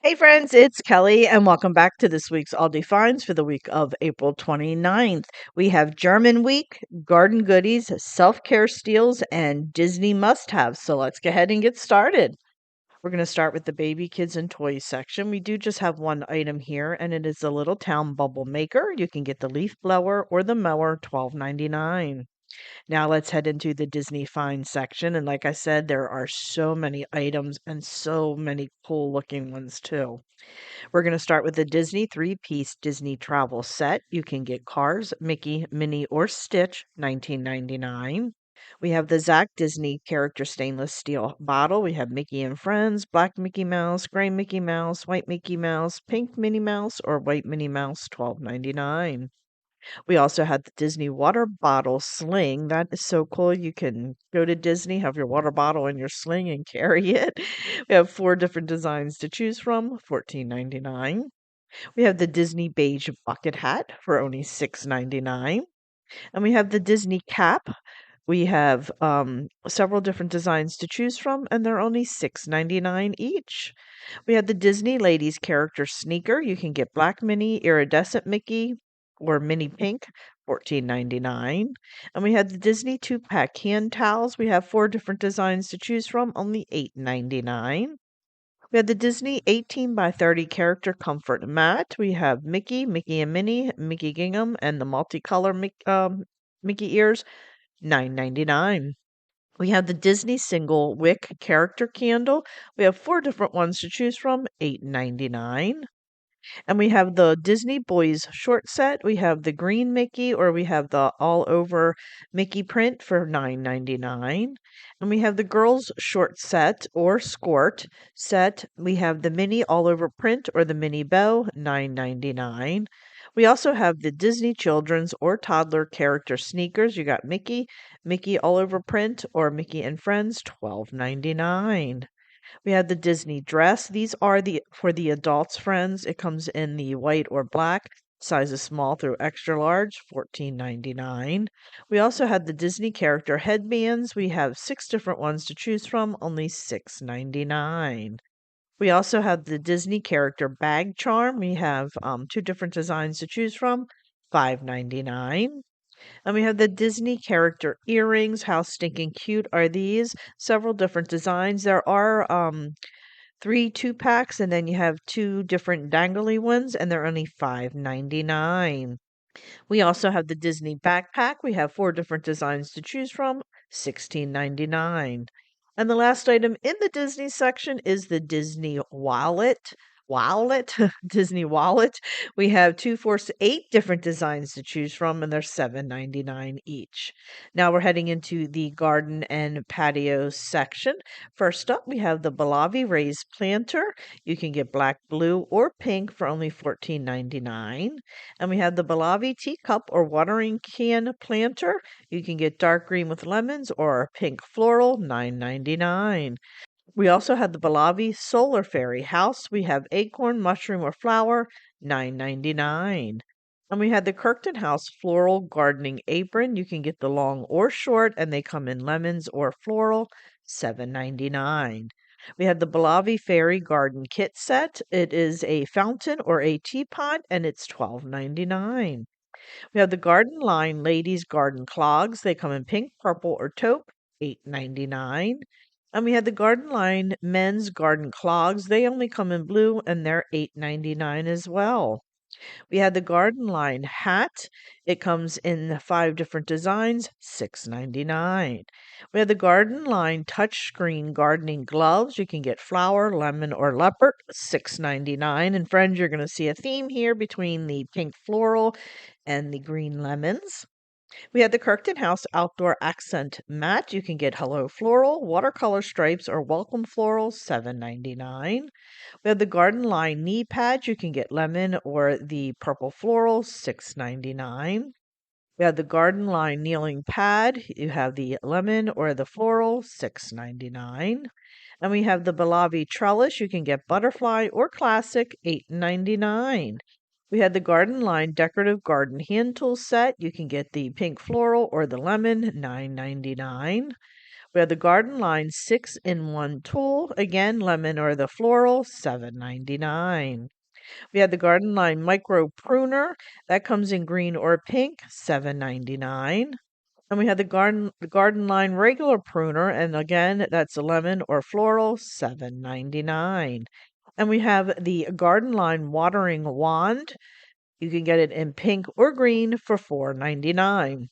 Hey friends, it's Kelly, and welcome back to this week's ALDI Finds for the week of April 29th. We have German Week, garden goodies, self-care steals, and Disney must-haves. So let's go ahead and get started. We're going to start with the baby, kids, and toys section. We do just have one item here, and it is the Little Town Bubble Maker. You can get the leaf blower or the mower, $12.99. Now let's head into the Disney Find section. And like I said, there are so many items and so many cool looking ones too. We're going to start with the Disney three-piece Disney travel set. You can get Cars, Mickey, Minnie, or Stitch, $19.99. We have the Zach Disney character stainless steel bottle. We have Mickey and Friends, Black Mickey Mouse, Gray Mickey Mouse, White Mickey Mouse, Pink Minnie Mouse, or White Minnie Mouse, $12.99. We also had the Disney water bottle sling. That is so cool. You can go to Disney, have your water bottle in your sling and carry it. We have four different designs to choose from, $14.99. We have the Disney beige bucket hat for only $6.99. And we have the Disney cap. We have several different designs to choose from, and they're only $6.99 each. We have the Disney Ladies character sneaker. You can get Black Minnie, Iridescent Mickey, or Minnie Pink, $14.99. And we have the Disney two-pack hand towels. We have four different designs to choose from, only $8.99. We have the Disney 18 by 30 character comfort mat. We have Mickey, Mickey and Minnie, Mickey Gingham, and the multicolor Mickey ears, $9.99. We have the Disney single wick character candle. We have four different ones to choose from, $8.99. And we have the Disney Boys short set. We have the green Mickey, or we have the all over Mickey print for $9.99. And we have the girls short set or skirt set. We have the mini all over print or the mini bow, $9.99. We also have the Disney children's or toddler character sneakers. You got Mickey, Mickey all over print, or Mickey and Friends, $12.99. We have the Disney dress. These are the for the adults, friends. It comes in the white or black, sizes small through extra large, $14.99. We also have the Disney character headbands. We have six different ones to choose from, only $6.99. We also have the Disney character bag charm. We have two different designs to choose from, $5.99. And we have the Disney character earrings. How stinking cute are these? Several different designs. There are three two-packs, and then you have two different dangly ones, and they're only $5.99. We also have the Disney backpack. We have four different designs to choose from, $16.99. And the last item in the Disney section is the Disney wallet. Wallet, Disney wallet. We have two, four, eight different designs to choose from, and they're $7.99 each. Now we're heading into the garden and patio section. First up, we have the Balavi raised planter. You can get black, blue, or pink for only $14.99. And we have the Balavi teacup or watering can planter. You can get dark green with lemons or pink floral, $9.99. We also have the Balavi Solar Fairy House. We have acorn, mushroom, or flower, $9.99. And we had the Kirkton House Floral Gardening Apron. You can get the long or short, and they come in lemons or floral, $7.99. We had the Balavi Fairy Garden Kit Set. It is a fountain or a teapot, and it's $12.99. We have the Garden Line Ladies Garden Clogs. They come in pink, purple, or taupe, $8.99. And we had the Garden Line Men's Garden Clogs. They only come in blue, and they're $8.99 as well. We had the Garden Line hat. It comes in five different designs, $6.99. We had the Garden Line touchscreen gardening gloves. You can get flower, lemon, or leopard, $6.99. And friends, you're going to see a theme here between the pink floral and the green lemons. We had the Kirkton House outdoor accent mat. You can get Hello Floral, watercolor stripes, or Welcome Floral, $7.99. We have the Garden Line knee pads. You can get lemon or the purple floral, $6.99. We have the Garden Line kneeling pad. You have the lemon or the floral, $6.99. And we have the Balavi trellis. You can get butterfly or classic, $8.99. We had the Garden Line decorative garden hand tool set. You can get the pink floral or the lemon, $9.99. We have the Garden Line 6-in-1 tool. Again, lemon or the floral, $7.99. We have the Garden Line Micro Pruner. That comes in green or pink, $7.99. And we have the Garden Line Regular Pruner, and again, that's a lemon or floral, $7.99. And we have the Garden Line Watering Wand. You can get it in pink or green for $4.99.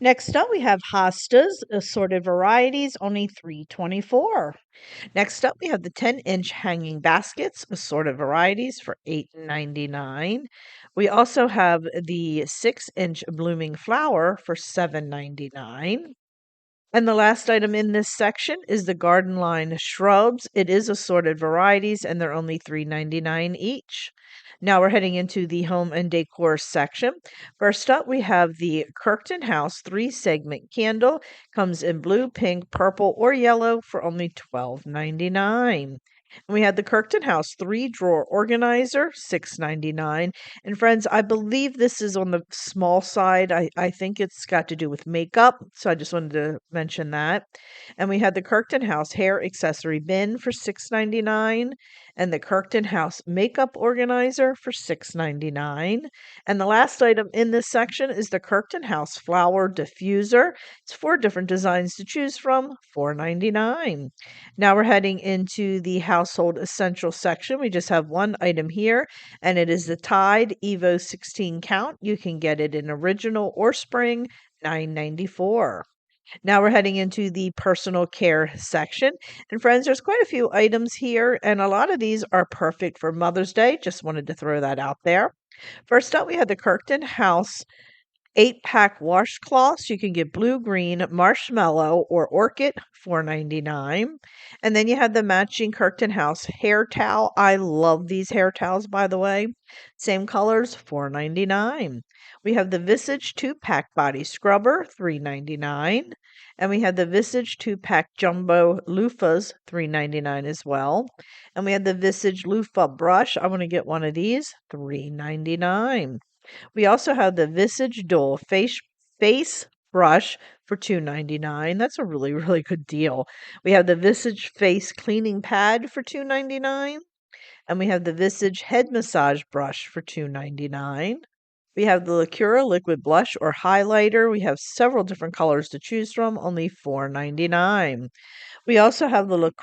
Next up, we have hostas, assorted varieties, only $3.24. Next up, we have the 10-inch hanging baskets, assorted varieties for $8.99. We also have the 6-inch blooming flower for $7.99. And the last item in this section is the Garden Line shrubs. It is assorted varieties, and they're only $3.99 each. Now we're heading into the home and decor section. First up, we have the Kirkton House 3-segment candle. Comes in blue, pink, purple, or yellow for only $12.99. And we had the Kirkton House 3-drawer organizer, $6.99. And friends, I believe this is on the small side. I think it's got to do with makeup. So I just wanted to mention that. And we had the Kirkton House hair accessory bin for $6.99. And the Kirkton House makeup organizer for $6.99. And the last item in this section is the Kirkton House flower diffuser. It's 4 different designs to choose from, $4.99. Now we're heading into the household essential section. We just have one item here, and it is the Tide Evo 16 count. You can get it in original or spring, $9.94. Now we're heading into the personal care section. And friends, there's quite a few items here, and a lot of these are perfect for Mother's Day. Just wanted to throw that out there. First up, we have the Kirkton House 8-pack washcloths. You can get blue, green, marshmallow, or orchid, $4.99. And then you have the matching Kirkton House hair towel. I love these hair towels, by the way. Same colors, $4.99. We have the Visage 2-pack body scrubber, $3.99. And we have the Visage 2-pack jumbo loofahs, $3.99 as well. And we have the Visage loofah brush. I want to get one of these, $3.99. We also have the Visage Dual Face Brush for $2.99. That's a really, really good deal. We have the Visage Face Cleaning Pad for $2.99. And we have the Visage Head Massage Brush for $2.99. We have the Lacura Liquid Blush or Highlighter. We have several different colors to choose from, only $4.99. We also have the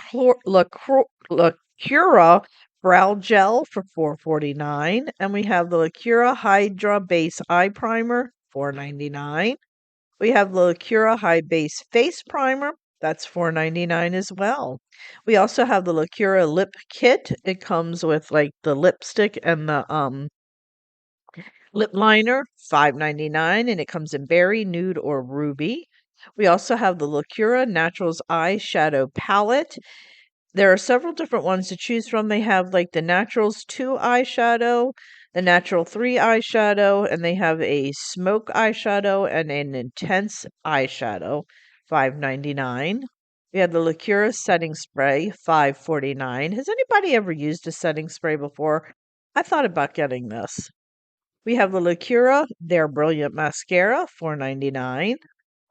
Lacura Brow Gel for $4.49. And we have the Lacura Hydra Base Eye Primer, $4.99. We have the Lacura High Base Face Primer. That's $4.99 as well. We also have the Lacura Lip Kit. It comes with like the lipstick and the lip liner, $5.99, and it comes in berry, nude, or ruby. We also have the Lacura Naturals Eyeshadow Palette. There are several different ones to choose from. They have like the Naturals 2 eyeshadow, the Natural 3 eyeshadow, and they have a smoke eyeshadow and an intense eyeshadow, $5.99. We have the Lacura setting spray, $5.49. Has anybody ever used a setting spray before? I thought about getting this. We have the Lacura Their Brilliant Mascara, $4.99.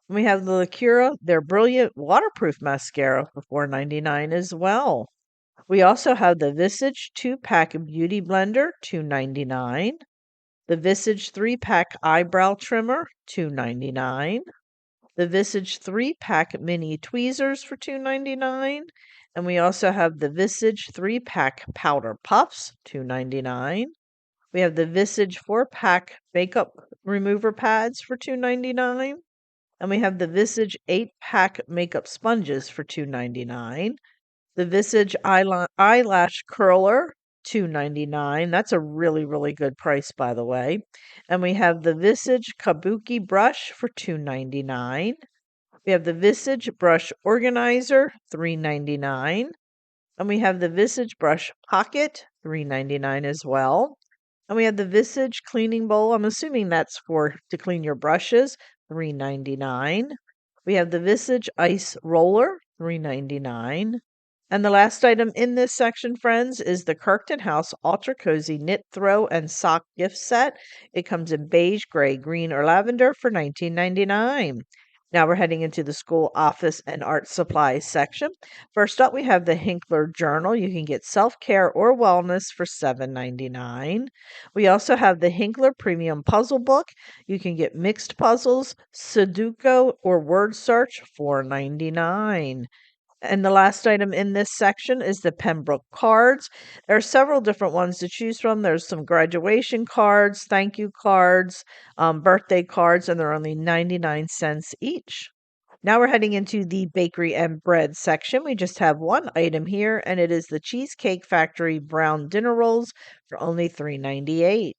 We have the Lacura Their Brilliant Waterproof Mascara for $4.99 as well. We also have the Visage 2-pack Beauty Blender, $2.99. The Visage 3-pack Eyebrow Trimmer, $2.99. The Visage 3-pack Mini Tweezers for $2.99. And we also have the Visage 3-pack Powder Puffs, $2.99. We have the Visage 4-pack Makeup Remover Pads for $2.99. And we have the Visage 8-pack makeup sponges for $2.99. The Visage eyelash curler, $2.99. That's a really, really good price, by the way. And we have the Visage Kabuki brush for $2.99. We have the Visage brush organizer, $3.99. And we have the Visage brush pocket, $3.99 as well. And we have the Visage cleaning bowl. I'm assuming that's to clean your brushes, $3.99. We have the Visage ice roller, $3.99. And the last item in this section, friends, is the Kirkton House Ultra Cozy Knit Throw and Sock Gift Set. It comes in beige, gray, green, or lavender for $19.99. Now we're heading into the school office and art supplies section. First up, we have the Hinkler Journal. You can get self-care or wellness for $7.99. We also have the Hinkler Premium Puzzle Book. You can get mixed puzzles, Sudoku, or word search for $4.99. And the last item in this section is the Pembroke cards. There are several different ones to choose from. There's some graduation cards, thank you cards, birthday cards, and they're only 99 cents each. Now we're heading into the bakery and bread section. We just have one item here, and it is the Cheesecake Factory brown dinner rolls for only $3.98.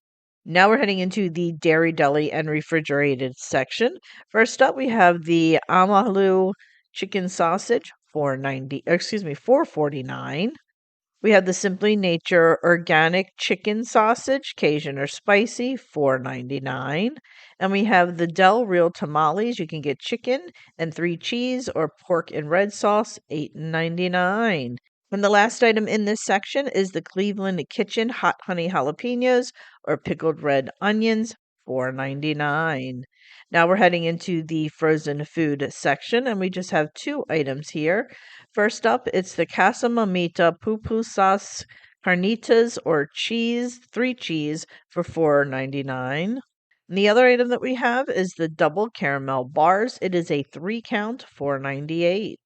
Now we're heading into the dairy, deli, and refrigerated section. First up, we have the Amalu chicken sausage, 4.49. We have the Simply Nature organic chicken sausage, Cajun or spicy, 4.99. And we have the Del Real tamales. You can get chicken and 3 cheese or pork and red sauce, 8.99. And the last item in this section is the Cleveland Kitchen hot honey jalapenos or pickled red onions, 4.99. Now we're heading into the frozen food section, and we just have two items here. First up, it's the Casa Mamita Poo Sauce Carnitas or cheese, 3 cheese for $4.99. And the other item that we have is the double caramel bars. It is a 3 count, $4.98.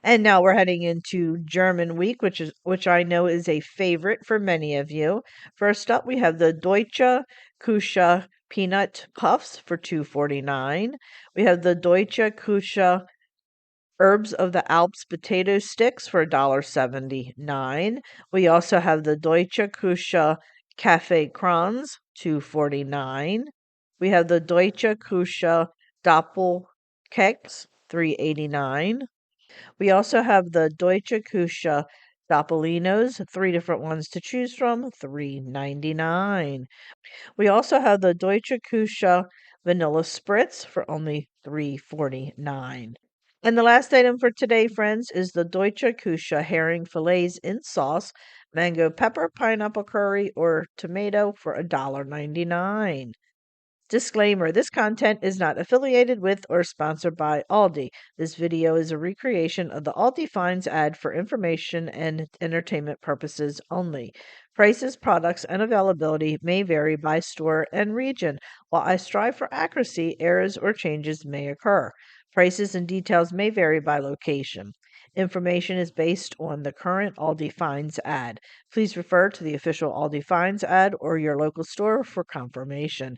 And now we're heading into German week, which I know is a favorite for many of you. First up, we have the Deutsche Küche peanut puffs for $2.49. We have the Deutsche Küche Herbs of the Alps potato sticks for $1.79. We also have the Deutsche Küche Cafe Crans, $2.49. We have the Deutsche Küche Doppelkeks, $3.89. We also have the Deutsche Küche Doppelinos, 3 different ones to choose from, $3.99. We also have the Deutsche Küche Vanilla Spritz for only $3.49. And the last item for today, friends, is the Deutsche Küche herring fillets in sauce, mango pepper, pineapple curry, or tomato for $1.99. Disclaimer: this content is not affiliated with or sponsored by Aldi. This video is a recreation of the Aldi Finds ad for information and entertainment purposes only. Prices, products, and availability may vary by store and region. While I strive for accuracy, errors or changes may occur. Prices and details may vary by location. Information is based on the current Aldi Finds ad. Please refer to the official Aldi Finds ad or your local store for confirmation.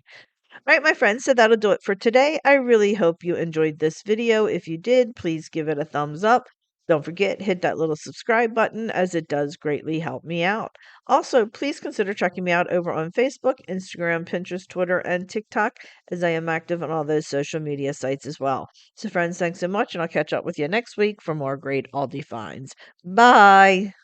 All right, my friends, so that'll do it for today. I really hope you enjoyed this video. If you did, please give it a thumbs up. Don't forget, hit that little subscribe button as it does greatly help me out. Also, please consider checking me out over on Facebook, Instagram, Pinterest, Twitter, and TikTok, as I am active on all those social media sites as well. So, friends, thanks so much, and I'll catch up with you next week for more great Aldi finds. Bye.